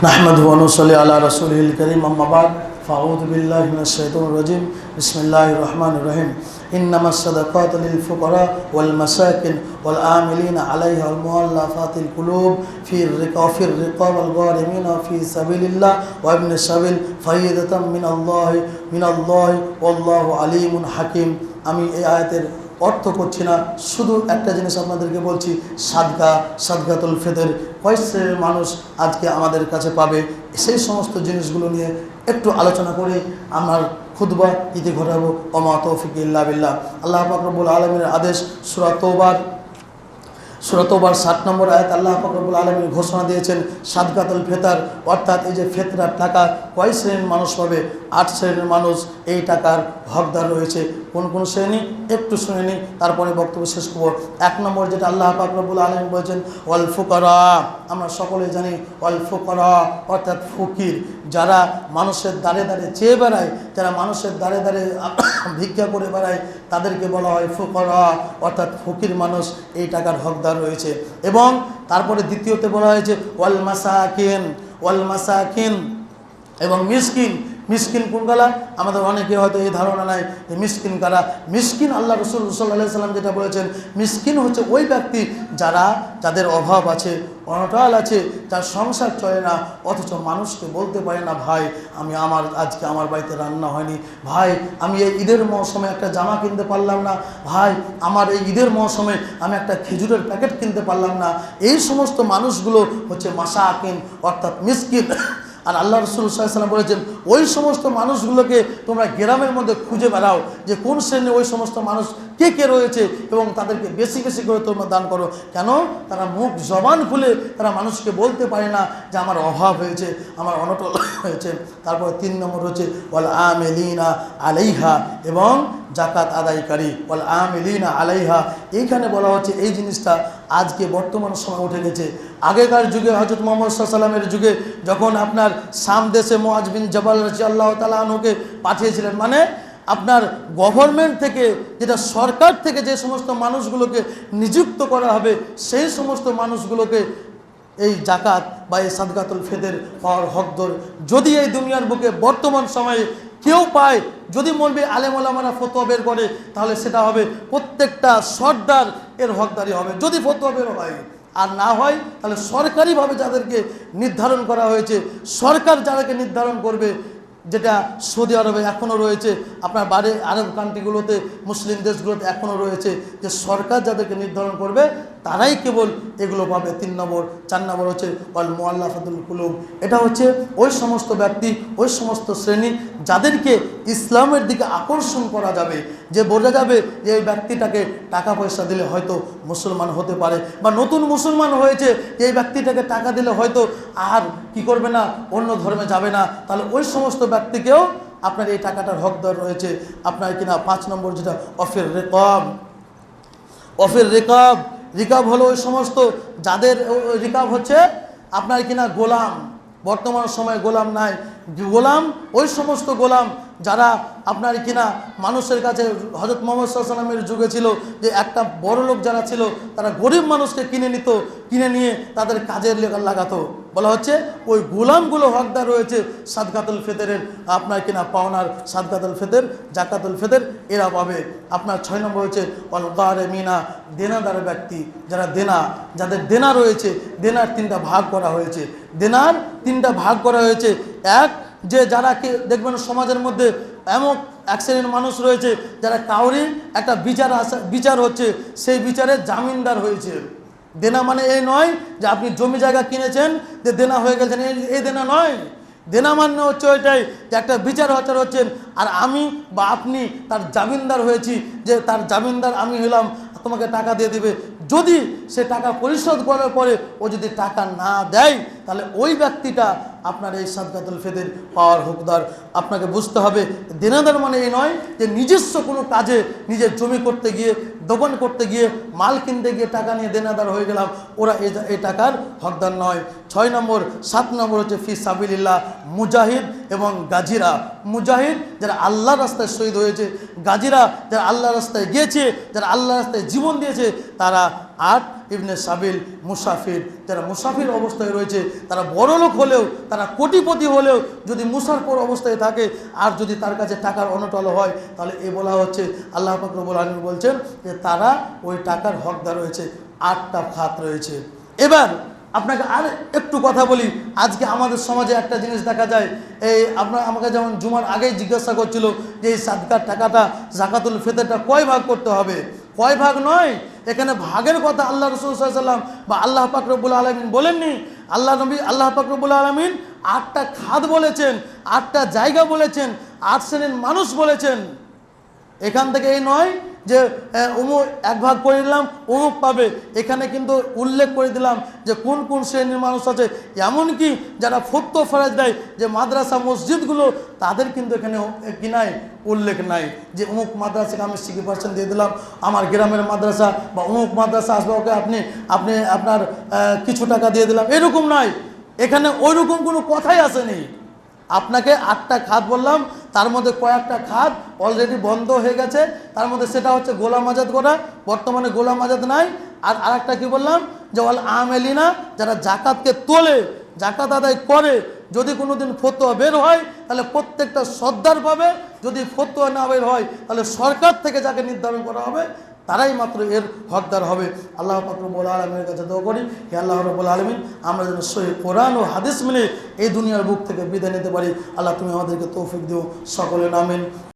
नहमदुहु व नुसल्ली अला रसूलिहिल करीम अम्मा बाद फ़अऊज़ु बिल्लाहि मिनश शैतानिर रजीम बिस्मिल्लाहिर रहमानिर रहीम इन्नमस सदक़ातु लिल फ़ुक़रा वल मसाकिन वल आमिलीना अलैहा वल मुअल्लफ़ातिल क़ुलूब फ़िर रिक़ाब वल गारिमीना फ़ी सबीलिल्लाह व इब्निस सबील फ़रीदतम मिनल्लाहि वल्लाहु अलीमुन हकीम। আমি এই আয়াতের অর্থ করছি না, শুধু একটা জিনিস আপনাদেরকে বলছি, সাদকাতুল ফিতর কয় শ্রেণীর মানুষ আজকে আমাদের কাছে পাবে, সেই সমস্ত জিনিসগুলো নিয়ে একটু আলোচনা করে আমার খুতবা ইতি ঘটাবো। ওমা তৌফিক ইল্লা বিল্লাহ। আল্লাহ পাক রব্বুল আলামিনের আদেশ সূরা তওবার 60 নম্বর আয়াত আল্লাহ পাক রব্বুল আলামিন ঘোষণা দিয়েছেন সাদকাতুল ফিতর, অর্থাৎ এই যে ফিতরার টাকা কয় শ্রেণীর মানুষ পাবে? 8 শ্রেণীর মানুষ এই টাকার হকদার রয়েছে। কোন কোন শ্রেণী একটু শুনে নিই, তারপরে বক্তব্য শেষ করব। 1 নম্বর যেটা আল্লাহ পাক রব্বুল আলামিন বলেছেন ওয়াল ফুকারা, আমরা সকলে জানি ওয়াল ফুকারা অর্থাৎ ফকির, যারা মানুষের দ্বারে দ্বারে চেয়ে বেড়ায়, যারা মানুষের দ্বারে দ্বারে ভিক্ষা করে বেড়ায়, তাদেরকে বলা হয় ফুকারা, অর্থাৎ ফকির মানুষ এই টাকার হকদার রয়েছে। এবং তারপরে দ্বিতীয়তে বলা হয়েছে ওয়াল মাসাকিন এবং মিসকিন কোনগুলা? আমাদের অনেকে হয়তো এই ধারণা নাই যে মিসকিন কারা। মিসকিন আল্লাহ রাসূল সাল্লাল্লাহু আলাইহি সাল্লাম যেটা বলেছেন, মিসকিন হচ্ছে ওই ব্যক্তি যাদের অভাব আছে, অনটল আছে, যার সংসার চলে না, অথচ মানুষকে বলতে পারে না ভাই আজকে আমার বাড়িতে রান্না হয়নি, ভাই আমি এই ঈদের মৌসুমে একটা জামা কিনতে পারলাম না, ভাই আমার এই ঈদের মৌসুমে আমি একটা খেজুরের প্যাকেট কিনতে পারলাম না। এই সমস্ত মানুষগুলো হচ্ছে মাসাকিন অর্থাৎ মিসকিন। আর আল্লাহ রাসূল সাল্লাল্লাহু আলাইহি ওয়াসাল্লাম বলেছেন ওই সমস্ত মানুষগুলোকে তোমরা গ্রামের মধ্যে খুঁজে বেড়াও যে কোন শ্রেণী ওই সমস্ত মানুষ কে রয়েছে, এবং তাদেরকে বেশি বেশি করে তোমরা দান করো। কেন? তারা মুখ জবান খুলে তারা মানুষকে বলতে পারে না যে আমার অভাব হয়েছে, আমার অনটল হয়েছে। তারপর 3 নম্বর হচ্ছে ওয়াল আমিলিনা আলাইহা, এবং জাকাত আদায়কারী। ওয়াল আমিলিনা আলাইহা, এইখানে বলা হচ্ছে এই জিনিসটা আজকে বর্তমান সময় উঠে গেছে। আগেকার যুগে হযরত মুহাম্মদ সাল্লাল্লাহু আলাইহি ওয়াসাল্লামের যুগে যখন আপনার শাম দেশে মুআজ বিন জাবাল রাদিয়াল্লাহু তাআলা আনহুকে পাঠিয়েছিলেন, মানে আপনার গভর্নমেন্ট থেকে, যেটা সরকার থেকে যে সমস্ত মানুষগুলোকে নিযুক্ত করা হবে, সেই সমস্ত মানুষগুলোকে এই জাকাত বা এই সাদকাতুল ফিতর পাওয়ার হকদার যদি এই দুনিয়ার বুকে বর্তমান সময়ে কেউ পায়, যদি মৌলবি আলেম ওলামারা ফতোয়া বের করে, তাহলে সেটা হবে প্রত্যেকটা সর্দার এর হকদারি হবে, যদি ফতোয়া বের হয়। আর না হয় তাহলে সরকারিভাবে যাদেরকে নির্ধারণ করা হয়েছে, সরকার যাদেরকে নির্ধারণ করবে, যেটা সৌদি আরবে এখনও রয়েছে, আপনার বাইরে আরব কান্ট্রিগুলোতে, মুসলিম দেশগুলোতে এখনও রয়েছে, যে সরকার যাদেরকে নির্ধারণ করবে তারাই কেবল এগুলো পাবে। 3 নম্বর। 4 নম্বর হচ্ছে ওয়াল মুআল্লাফাতুল কুলুব, এটা হচ্ছে ওই সমস্ত ব্যক্তি, ওই সমস্ত শ্রেণী যাদেরকে ইসলামের দিকে আকর্ষণ করা যাবে, যে বোঝা যাবে যে এই ব্যক্তিটাকে টাকা পয়সা দিলে হয়তো মুসলমান হতে পারে, বা নতুন মুসলমান হয়েছে, যে এই ব্যক্তিটাকে টাকা দিলে হয়তো আর কি করবে না, অন্য ধর্মে যাবে না, তাহলে ওই সমস্ত ব্যক্তিকেও আপনার এই টাকাটার হকদার রয়েছে। আপনার কিনা 5 নম্বর যেটা অফির রিকাব হলো ওই সমস্ত যাদের, রিকাব হচ্ছে আপনার কিনা গোলাম। বর্তমান সময়ে গোলাম নাই, গোলাম ওই সমস্ত গোলাম যারা আপনার কিনা মানুষের কাছে, হযরত মুহাম্মদ সাল্লাল্লাহু আলাইহি ওয়াসাল্লামের যুগে ছিল যে একটা বড় লোক যারা ছিল তারা গরিব মানুষকে কিনে নিয়ে তাদের কাজের লাগাতো। বলা হচ্ছে ওই গোলামগুলো হকদার রয়েছে সাদকাতুল ফিতরের, আপনার কিনা পাওনার সাদকাতুল ফিতর, জাকাতুল ফিতর এরা পাবে। আপনার 6 নম্বর হচ্ছে ওয়াল গারিমিনা, দেনাদার ব্যক্তি, যাদের দেনা রয়েছে, দেনার 3টা ভাগ করা হয়েছে। এক, যে যারা দেখবেন সমাজের মধ্যে এমন এক শ্রেণীর মানুষ রয়েছে যারা কাউরি একটা বিচার হচ্ছে, সেই বিচারের জামিনদার হয়েছে। দেনা মানে এই নয় যে আপনি জমি জায়গা কিনেছেন যে দেনা হয়ে গেছেন, এই দেনা নয়। দেনা মানে হচ্ছে ওইটাই যে একটা বিচার হচ্ছেন, আর আমি বা আপনি তার জামিনদার হয়েছি, যে তার জামিনদার আমি হলাম, তোমাকে টাকা দিয়ে দেবে। যদি সে টাকা পরিশোধ করার পরে ও যদি টাকা না দেয়, তাহলে ওই ব্যক্তিটা আপনার এই সাদকাতুল ফিতর পাওয়ার হকদার। আপনাকে বুঝতে হবে দেনাদার মানে এই নয় যে নিজস্ব কোনো কাজে, নিজের জমি করতে গিয়ে, দোকান করতে গিয়ে, মাল কিনতে গিয়ে টাকা নিয়ে দেনাদার হয়ে গেলাম, ওরা এই টাকার হকদার নয়। 6 নম্বর। 7 নম্বর হচ্ছে ফি সাবিলিল্লাহ, মুজাহিদ এবং গাজিরা। মুজাহিদ যারা আল্লাহর রাস্তায় শহীদ হয়েছে, গাজিরা যারা আল্লাহর রাস্তায় গিয়েছে, যারা আল্লাহর রাস্তায় জীবন দিয়েছে, তারা আর ইবনে সাবিল, মুসাফির, যারা মুসাফির অবস্থায় রয়েছে, তারা বড়লোক হলেও, তারা কোটিপতি হলেও যদি মুসাফির অবস্থায় থাকে আর যদি তার কাছে টাকার অনটল হয়, তাহলে এ বলা হচ্ছে, আল্লাহ পাক রব্বুল আলামিন বলছেন যে তারা ওই টাকার হকদার রয়েছে। 8টা খাত রয়েছে। এবার আপনাকে আর একটু কথা বলি। আজকে আমাদের সমাজে একটা জিনিস দেখা যায়, এই আপনার আমাকে যেমন জুমার আগেই জিজ্ঞাসা করছিল যে এই সাদকার টাকাটা, জাকাতুল ফিতরটা কয় ভাগ করতে হবে? কয় ভাগ নয়, এখানে ভাগের কথা আল্লাহ রাসূল সাল্লাল্লাহু আলাইহি ওয়াসাল্লাম বা আল্লাহ পাক রব্বুল আলামিন বলেননি। আল্লাহ পাক রব্বুল আলামিন 8টা খাত বলেছেন, 8টা জায়গা বলেছেন, 8 শ্রেণীর মানুষ বলেছেন। এখান থেকে এই নয় যে অমুক এক ভাগ করে দিলাম অমুক পাবে, এখানে কিন্তু উল্লেখ করে দিলাম যে কোন কোন শ্রেণীর মানুষ আছে। এমনকি যারা ফতোয়া ফরজ দেয় যে মাদ্রাসা মসজিদগুলো, তাদের কিন্তু এখানে কি নাই, উল্লেখ নাই যে অমুক মাদ্রাসাকে আমি 60% দিয়ে দিলাম, আমার গ্রামের মাদ্রাসা বা অমুক মাদ্রাসা আসবে ওকে আপনি আপনার কিছু টাকা দিয়ে দিলাম, এরকম নাই। এখানে ওইরকম কোনো কথাই আসেনি। আপনাকে 8টা খাত বললাম, তার মধ্যে কয়েকটা খাত অলরেডি বন্ধ হয়ে গেছে। তার মধ্যে সেটা হচ্ছে গোলাম আজাদ করা, বর্তমানে গোলাম আজাদ নাই। আর আরেকটা কি বললাম যে ওয়াল আমেলিনা, যারা জাকাতকে তোলে, জাকাত আদায় করে, যদি কোনো দিন ফতোয়া বের হয় তাহলে প্রত্যেকটা সর্দার পাবে, যদি ফতোয়া না বের হয় তাহলে সরকার থেকে যাকে নির্ধারণ করা হবে তারাই মাত্র এর হকদার হবে। আল্লাহ পাক রব্বুল আলামিনের কাছে দোয়া করি, হে আল্লাহ রাব্বুল আলামিন, আমরা যেন সহি কোরআন ও হাদিস মেনে এই দুনিয়ার বুক থেকে বিদায় নিতে পারি। আল্লাহ তুমি আমাদেরকে তৌফিক দিও, সকলে আমিন।